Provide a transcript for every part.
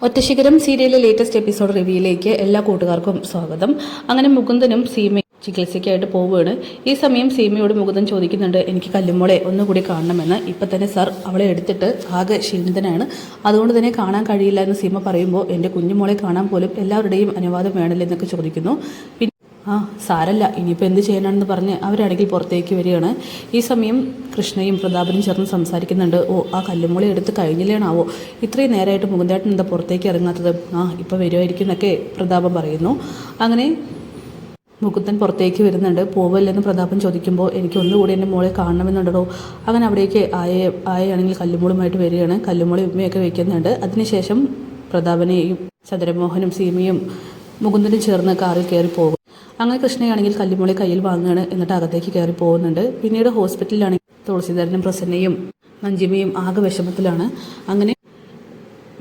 ഒറ്റശിഖരം സീരിയലിലെ latest episode റിവ്യൂയിലേക്ക് എല്ലാ കൂട്ടുകാർക്കും സ്വാഗതം. അങ്ങനെ മുകുന്ദനും സീമയും ചികിത്സയ്ക്കായിട്ട് പോവുകയാണ്. ഈ സമയം സീമയോട് മുകുന്ദൻ ചോദിക്കുന്നുണ്ട്, എനിക്ക് കല്ലുമോളെ ഒന്നുകൂടി കാണണമെന്ന്. ഇപ്പം തന്നെ സാർ അവളെ എടുത്തിട്ട് ആകെ ക്ഷീണിതനാണ്, അതുകൊണ്ട് തന്നെ കാണാൻ കഴിയില്ല എന്ന് സീമ പറയുമ്പോൾ എൻ്റെ കുഞ്ഞുമോളെ കാണാൻ പോലും എല്ലാവരുടെയും അനുവാദം വേണമല്ലോ എന്നൊക്കെ ചോദിക്കുന്നു. സാരല്ല, ഇനിയിപ്പോൾ എന്ത് ചെയ്യാനാണെന്ന് പറഞ്ഞ് അവരാണെങ്കിൽ പുറത്തേക്ക് വരികയാണ്. ഈ സമയം കൃഷ്ണയും പ്രതാപനും ചേർന്ന് സംസാരിക്കുന്നുണ്ട്. ആ കല്ലുമോളെ എടുത്ത് കഴിഞ്ഞില്ലേണാവോ ഇത്രയും നേരമായിട്ട് മുകുന്ദേട്ടൻ എന്താ പുറത്തേക്ക് ഇറങ്ങാത്തത്? ഇപ്പോൾ വരുമായിരിക്കും എന്നൊക്കെ പ്രതാപൻ പറയുന്നു. അങ്ങനെ മുകുന്ദൻ പുറത്തേക്ക് വരുന്നുണ്ട്. പോവല്ലെന്ന് പ്രതാപൻ ചോദിക്കുമ്പോൾ എനിക്ക് ഒന്നുകൂടി എൻ്റെ മോളെ കാണണമെന്നുണ്ടോ. അങ്ങനെ അവിടേക്ക് ആയാണെങ്കിൽ കല്ലുമോളുമായിട്ട് വരികയാണ്. കല്ലുമോളി ഉമ്മയൊക്കെ വയ്ക്കുന്നുണ്ട്. അതിനുശേഷം പ്രതാപനെയും ചന്ദ്രമോഹനും സീമയും മുകുന്ദനും ചേർന്ന് കാറിൽ കയറി പോകും. അങ്ങനെ കൃഷ്ണയാണെങ്കിൽ കല്ലുമോളെ കയ്യിൽ വാങ്ങുകയാണ്. എന്നിട്ട് അകത്തേക്ക് കയറി പോകുന്നുണ്ട്. പിന്നീട് ഹോസ്പിറ്റലിലാണെങ്കിൽ തുളസീധരനും പ്രസന്നയും മഞ്ജിമയും ആകെ വിഷമത്തിലാണ്. അങ്ങനെ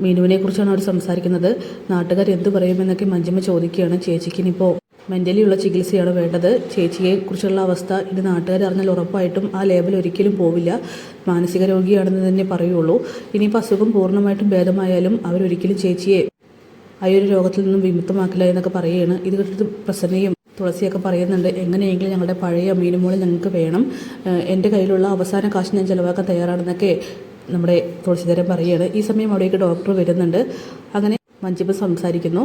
മീനുവിനെ കുറിച്ചാണ് അവർ സംസാരിക്കുന്നത്. നാട്ടുകാർ എന്തു പറയുമെന്നൊക്കെ മഞ്ജിമ ചോദിക്കുകയാണ്. ചേച്ചിക്ക് ഇനിയിപ്പോൾ മെൻ്റലി ഉള്ള ചികിത്സയാണ് വേണ്ടത്. ചേച്ചിയെ കുറിച്ചുള്ള അവസ്ഥ ഇത് നാട്ടുകാർ അറിഞ്ഞാൽ ഉറപ്പായിട്ടും ആ ലേബൽ ഒരിക്കലും പോവില്ല. മാനസിക രോഗിയാണെന്ന് തന്നെ പറയുള്ളൂ. ഇനിയിപ്പോൾ അസുഖം പൂർണ്ണമായിട്ടും ഭേദമായാലും അവരൊരിക്കലും ചേച്ചിയെ ആ ഒരു രോഗത്തിൽ നിന്നും വിമുക്തമാക്കില്ല എന്നൊക്കെ പറയുകയാണ്. ഇത് കേട്ടിട്ട് പ്രസന്നയും തുളസിയൊക്കെ പറയുന്നുണ്ട്, എങ്ങനെയെങ്കിലും ഞങ്ങളുടെ പഴയ മീനുമോളെ ഞങ്ങൾക്ക് വേണം, എൻ്റെ കയ്യിലുള്ള അവസാന കാശ് ഞാൻ ചിലവാക്കാൻ തയ്യാറാണെന്നൊക്കെ നമ്മുടെ തുളസീധരൻ പറയുകയാണ്. ഈ സമയം അവിടേക്ക് ഡോക്ടർ വരുന്നുണ്ട്. അങ്ങനെ മഞ്ജിമ സംസാരിക്കുന്നു.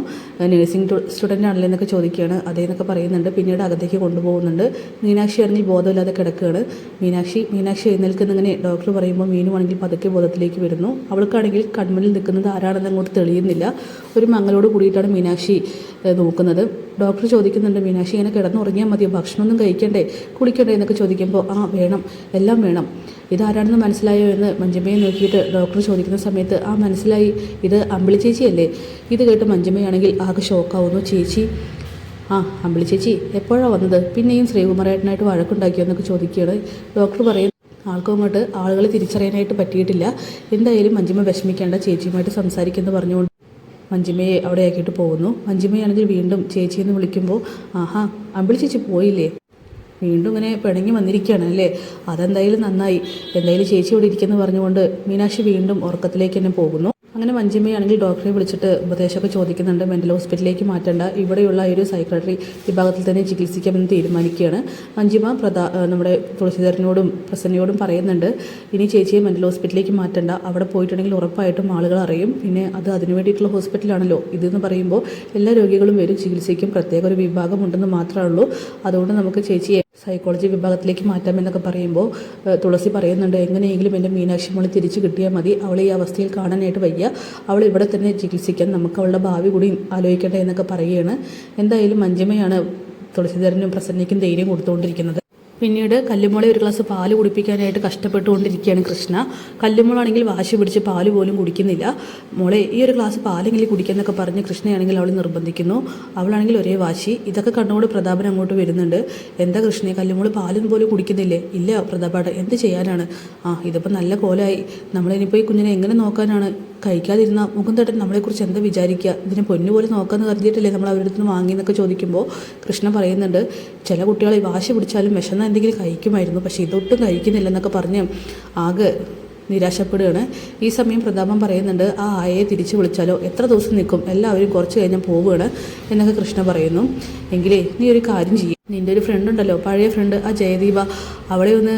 നഴ്സിംഗ് സ്റ്റുഡൻ്റ് ആണല്ലോ എന്നൊക്കെ ചോദിക്കുകയാണ്. അതേന്നൊക്കെ പറയുന്നുണ്ട്. പിന്നീട് അകത്തേക്ക് കൊണ്ടുപോകുന്നുണ്ട്. മീനാക്ഷി ആണെങ്കിൽ ബോധമില്ലാതെ കിടക്കുകയാണ്. മീനാക്ഷി എഴുന്നേൽക്കുന്നിങ്ങനെ ഡോക്ടർ പറയുമ്പോൾ മീനുവാണെങ്കിൽ പതുക്കെ ബോധത്തിലേക്ക് വരുന്നു. അവൾക്കാണെങ്കിൽ കൺമുന്നിൽ നിൽക്കുന്നത് ആരാണെന്ന് അങ്ങോട്ട് തെളിയുന്നില്ല. ഒരു മങ്ങളോട് കൂടിയിട്ടാണ് മീനാക്ഷി നോക്കുന്നത്. ഡോക്ടർ ചോദിക്കുന്നുണ്ട്, മീനാക്ഷി ഇങ്ങനെ കിടന്നുറങ്ങിയാൽ മതിയോ, ഭക്ഷണമൊന്നും കഴിക്കണ്ടേ, കുളിക്കണ്ടേ എന്നൊക്കെ ചോദിക്കുമ്പോൾ വേണം, എല്ലാം വേണം. ഇതാരാണെന്ന് മനസ്സിലായോ എന്ന് മഞ്ജിമയെ നോക്കിയിട്ട് ഡോക്ടർ ചോദിക്കുന്ന സമയത്ത് മനസ്സിലായി, ഇത് അമ്പിളി ചേച്ചിയല്ലേ. ഇത് കേട്ട് മഞ്ജിമയാണെങ്കിൽ ആകെ ഷോക്കാവുന്നു. ചേച്ചി അമ്പിളി ചേച്ചി എപ്പോഴാണ് വന്നത്, പിന്നെയും ശ്രീകുമാരേട്ടനായിട്ട് വഴക്കുണ്ടാക്കിയോ എന്നൊക്കെ ചോദിക്കുകയാണ്. ഡോക്ടർ പറയും, ആൾക്കങ്ങോട്ട് ആളുകളെ തിരിച്ചറിയാനായിട്ട് പറ്റിയിട്ടില്ല. എന്തായാലും മഞ്ജിമ വിഷമിക്കേണ്ട, ചേച്ചിയുമായിട്ട് സംസാരിക്കുമെന്ന് പറഞ്ഞുകൊണ്ട് മഞ്ജിമയെ അവിടെ ആക്കിയിട്ട് പോകുന്നു. മഞ്ജിമയാണെങ്കിൽ വീണ്ടും ചേച്ചിയെന്ന് വിളിക്കുമ്പോൾ അമ്പിളി ചേച്ചി പോയില്ലേ, വീണ്ടും ഇങ്ങനെ പിണങ്ങി വന്നിരിക്കുകയാണ് അല്ലേ, അതെന്തായാലും നന്നായി, എന്തായാലും ചേച്ചി ഇവിടെ ഇരിക്കുമെന്ന് പറഞ്ഞുകൊണ്ട് മീനാക്ഷി വീണ്ടും ഉറക്കത്തിലേക്ക് തന്നെ പോകുന്നു. അങ്ങനെ മഞ്ജിമയാണെങ്കിൽ ഡോക്ടറെ വിളിച്ചിട്ട് ഉപദേശമൊക്കെ ചോദിക്കുന്നുണ്ട്. മെൻ്റൽ ഹോസ്പിറ്റലിലേക്ക് മാറ്റേണ്ട, ഇവിടെയുള്ള ഒരു സൈക്കാട്രി വിഭാഗത്തിൽ തന്നെ ചികിത്സിക്കാമെന്ന് തീരുമാനിക്കുകയാണ്. മഞ്ജിമ നമ്മുടെ തുളസീധരനോടും പ്രസന്നയോടും പറയുന്നുണ്ട്, ഇനി ചേച്ചിയെ മെൻ്റൽ ഹോസ്പിറ്റലിലേക്ക് മാറ്റേണ്ട, അവിടെ പോയിട്ടുണ്ടെങ്കിൽ ഉറപ്പായിട്ടും ആളുകൾ അറിയും, പിന്നെ അത് അതിനു വേണ്ടിയിട്ടുള്ള ഹോസ്പിറ്റലാണല്ലോ ഇതെന്ന് പറയുമ്പോൾ എല്ലാ രോഗികളും വരും, ചികിത്സയ്ക്കും പ്രത്യേക ഒരു വിഭാഗമുണ്ടെന്ന് മാത്രമേ ഉള്ളൂ, അതുകൊണ്ട് നമുക്ക് ചേച്ചിയെ സൈക്കോളജി വിഭാഗത്തിലേക്ക് മാറ്റാമെന്നൊക്കെ പറയുമ്പോൾ തുളസി പറയുന്നുണ്ട്, എങ്ങനെയെങ്കിലും എൻ്റെ മീനാക്ഷി മോളെ തിരിച്ചു കിട്ടിയാൽ മതി, അവളെ ഈ അവസ്ഥയിൽ കാണാനായിട്ട് വയ്യ, അവൾ ഇവിടെ തന്നെ ചികിത്സിക്കാൻ, നമുക്ക് അവളുടെ ഭാവി കൂടി ആലോചിക്കട്ടെ എന്നൊക്കെ പറയുകയാണ്. എന്തായാലും മഞ്ജിമയാണ് തുളസീധരനും പ്രസന്നയ്ക്കും ധൈര്യം കൊടുത്തുകൊണ്ടിരിക്കുന്നത്. പിന്നീട് കല്ലുമോളെ ഒരു ഗ്ലാസ് പാല് കുടിപ്പിക്കാനായിട്ട് കഷ്ടപ്പെട്ടുകൊണ്ടിരിക്കുകയാണ് കൃഷ്ണ. കല്ലുമോളാണെങ്കിൽ വാശി പിടിച്ച് പാല് പോലും കുടിക്കുന്നില്ല. മോളെ ഈ ഒരു ഗ്ലാസ് പാലെങ്കിലും കുടിക്കാന്നൊക്കെ പറഞ്ഞ് കൃഷ്ണയാണെങ്കിൽ അവൾ നിർബന്ധിക്കുന്നു. അവളാണെങ്കിൽ ഒരേ വാശി. ഇതൊക്കെ കണ്ടുകൊണ്ട് പ്രതാപൻ അങ്ങോട്ട് വരുന്നുണ്ട്. എന്താ കൃഷ്ണയെ, കല്ലുമോള് പാലൊന്നും പോലും കുടിക്കുന്നില്ലേ? ഇല്ല പ്രതാപേട്ട, എന്ത് ചെയ്യാനാണ്, ഇതിപ്പോൾ നല്ല കോലമായി, നമ്മളിനിപ്പോൾ ഈ കുഞ്ഞിനെ എങ്ങനെ നോക്കാനാണ്, കഴിക്കാതിരുന്ന മുകുന്ദേട്ടൻ നമ്മളെക്കുറിച്ച് എന്താ വിചാരിക്കുക, ഇതിനെ പൊന്നുപോലെ നോക്കാമെന്ന് കരുതിയിട്ടില്ലേ നമ്മൾ അവരുടെ അടുത്ത് വാങ്ങിയെന്നൊക്കെ ചോദിക്കുമ്പോൾ കൃഷ്ണ പറയുന്നുണ്ട്, ചില കുട്ടികളെ വാശി പിടിച്ചാലും വിശന്ന എന്തെങ്കിലും കഴിക്കുമായിരുന്നു, പക്ഷേ ഇതൊട്ടും കഴിക്കുന്നില്ലെന്നൊക്കെ പറഞ്ഞ് ആകെ നിരാശപ്പെടുകയാണ്. ഈ സമയം പ്രതാപൻ പറയുന്നുണ്ട്, ആയയെ തിരിച്ചു വിളിച്ചാലോ, എത്ര ദിവസം നിൽക്കും, എല്ലാവരും കുറച്ച് കഴിഞ്ഞാൽ പോവുകയാണ് എന്നൊക്കെ കൃഷ്ണ പറയുന്നു. എങ്കിലേ നീ ഒരു കാര്യം ചെയ്യും, നിൻ്റെ ഒരു ഫ്രണ്ട് ഉണ്ടല്ലോ, പഴയ ഫ്രണ്ട് ജയദീപ, അവളെ ഒന്ന്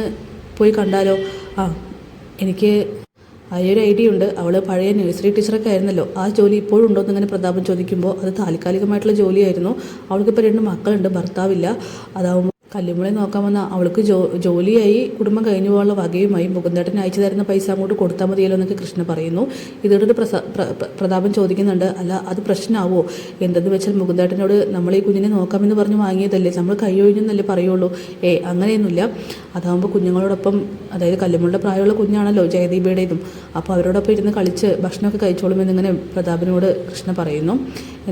പോയി കണ്ടാലോ. എനിക്ക് ഒരു ഐഡിയ ഉണ്ട്, അവൾ പഴയ നഴ്സറി ടീച്ചറൊക്കെ ആയിരുന്നല്ലോ, ആ ജോലി ഇപ്പോഴും ഉണ്ടോ എന്നിങ്ങനെ പ്രതാപൻ ചോദിക്കുമ്പോൾ അത് താൽക്കാലികമായിട്ടുള്ള ജോലിയായിരുന്നു, അവൾക്കിപ്പോൾ 2 മക്കളുണ്ട്, ഭർത്താവില്ല, അതാവുമ്പോൾ കല്ലുമോളെ നോക്കാൻ വന്ന അവൾക്ക് ജോലിയായി, കുടുംബം കഴിഞ്ഞു പോകാനുള്ള വകയുമായി, മുകുന്ദേട്ടൻ അയച്ചു തരുന്ന പൈസ അങ്ങോട്ട് കൊടുത്താൽ മതിയല്ലോ എന്നൊക്കെ കൃഷ്ണ പറയുന്നു. ഇതോട് പ്രതാപൻ ചോദിക്കുന്നുണ്ട്, അല്ല അത് പ്രശ്നമാവോ, എന്തെന്ന് വെച്ചാൽ മുകുന്ദേട്ടനോട് നമ്മൾ ഈ കുഞ്ഞിനെ നോക്കാമെന്ന് പറഞ്ഞ് വാങ്ങിയതല്ലേ, നമ്മൾ കൈയൊഴിഞ്ഞെന്നല്ലേ പറയുള്ളൂ, അങ്ങനെയൊന്നുമില്ല, അതാകുമ്പോൾ കുഞ്ഞുങ്ങളോടൊപ്പം, അതായത് കല്ലുമോളുടെ പ്രായമുള്ള കുഞ്ഞാണല്ലോ ജയദീപയുടേതും, അപ്പോൾ അവരോടൊപ്പം ഇരുന്ന് കളിച്ച് ഭക്ഷണമൊക്കെ കഴിച്ചോളുമെന്നിങ്ങനെ പ്രതാപനോട് കൃഷ്ണ പറയുന്നു.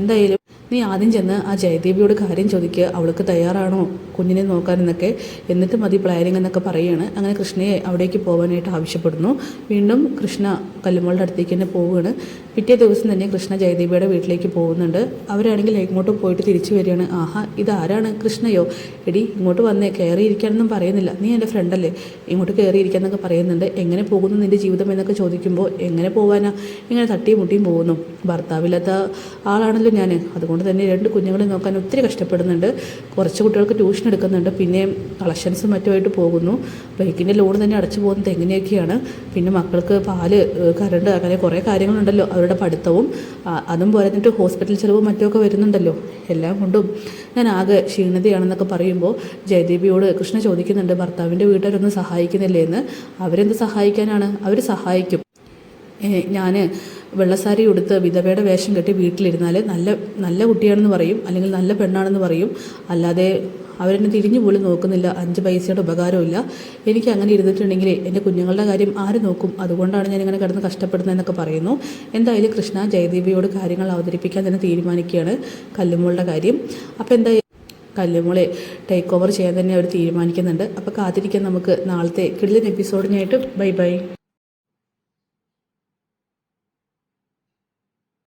എന്തായാലും നീ ആദ്യം ചെന്ന് ജയദേവിയോട് കാര്യം ചോദിക്കുക, അവൾക്ക് തയ്യാറാണോ കുഞ്ഞിനെ നോക്കാനെന്നൊക്കെ, എന്നിട്ട് മതി പ്ലാനിങ് എന്നൊക്കെ പറയുകയാണ്. അങ്ങനെ കൃഷ്ണയെ അവിടേക്ക് പോകാനായിട്ട് ആവശ്യപ്പെടുന്നു. വീണ്ടും കൃഷ്ണ കല്ലുമോളുടെ അടുത്തേക്ക് തന്നെ പോവുകയാണ്. പിറ്റേ ദിവസം തന്നെ കൃഷ്ണ ജയദീപയുടെ വീട്ടിലേക്ക് പോകുന്നുണ്ട്. അവരാണെങ്കിൽ ഇങ്ങോട്ട് പോയിട്ട് തിരിച്ചു വരികയാണ്. ആഹാ, ഇതാരാണ്? കൃഷ്ണയോ? എടി ഇങ്ങോട്ട് വന്നേ, കയറിയിരിക്കാനൊന്നും പറയുന്നില്ല, നീ എൻ്റെ ഫ്രണ്ടല്ലേ, ഇങ്ങോട്ട് കയറിയിരിക്കാന്നൊക്കെ പറയുന്നുണ്ട്. എങ്ങനെ പോകുന്നു നിൻ്റെ ജീവിതം എന്നൊക്കെ ചോദിക്കുമ്പോൾ എങ്ങനെ പോകാനാ, ഇങ്ങനെ തട്ടിയും മുട്ടിയും പോകുന്നു. ഭർത്താവില്ലാത്ത ആളാണല്ലോ ഞാൻ, അതുകൊണ്ട് തന്നെ 2 കുഞ്ഞുങ്ങളെ നോക്കാൻ ഒത്തിരി കഷ്ടപ്പെടുന്നുണ്ട്. കുറച്ച് കുട്ടികൾക്ക് ട്യൂഷൻ എടുക്കുന്നുണ്ട്, പിന്നെ കളക്ഷൻസും മറ്റുമായിട്ട് പോകുന്നു. ബൈക്കിൻ്റെ ലോൺ തന്നെ അടച്ചു പോകുന്നത് എങ്ങനെയൊക്കെയാണ്. പിന്നെ മക്കൾക്ക് പാല്, കറണ്ട്, അങ്ങനെ കുറേ കാര്യങ്ങളുണ്ടല്ലോ, അവരുടെ പഠിത്തവും അതും പോരാഞ്ഞിട്ട് ഹോസ്പിറ്റൽ ചിലവും മറ്റുമൊക്കെ വരുന്നുണ്ടല്ലോ. എല്ലാം കൊണ്ടും ഞാൻ ആകെ ക്ഷീണിതയാണെന്നൊക്കെ പറയുമ്പോൾ ജയദേവിയോട് കൃഷ്ണ ചോദിക്കുന്നുണ്ട്, ഭർത്താവിൻ്റെ വീട്ടുകാരൊന്നും സഹായിക്കുന്നില്ലേ എന്ന്. അവരെന്ത് സഹായിക്കാനാണ്, അവർ സഹായിക്കും. ഞാൻ വെള്ളസാരി ഉടുത്ത് വിധവയുടെ വേഷം കെട്ടി വീട്ടിലിരുന്നാൽ നല്ല കുട്ടിയാണെന്ന് പറയും, അല്ലെങ്കിൽ നല്ല പെണ്ണാണെന്ന് പറയും. അല്ലാതെ അവരെന്നെ തിരിഞ്ഞു പോലും നോക്കുന്നില്ല, 5 പൈസയുടെ ഉപകാരമില്ല. എനിക്ക് അങ്ങനെ ഇരുന്നിട്ടുണ്ടെങ്കിൽ എൻ്റെ കുഞ്ഞുങ്ങളുടെ കാര്യം ആര് നോക്കും? അതുകൊണ്ടാണ് ഞാനിങ്ങനെ കിടന്ന് കഷ്ടപ്പെടുന്നതെന്നൊക്കെ പറയുന്നു. എന്തായാലും കൃഷ്ണ ജയദീപയോട് കാര്യങ്ങൾ അവതരിപ്പിക്കാൻ തന്നെ തീരുമാനിക്കുകയാണ്, കല്ലുമോളുടെ കാര്യം. അപ്പോൾ എന്തായാലും കല്ലുമോളെ ടേക്ക് ഓവർ ചെയ്യാൻ തന്നെ അവർ തീരുമാനിക്കുന്നുണ്ട്. അപ്പോൾ കാത്തിരിക്കാൻ നമുക്ക് നാളത്തെ കിടിലൻ എപ്പിസോഡിനായിട്ട്. Bye bye.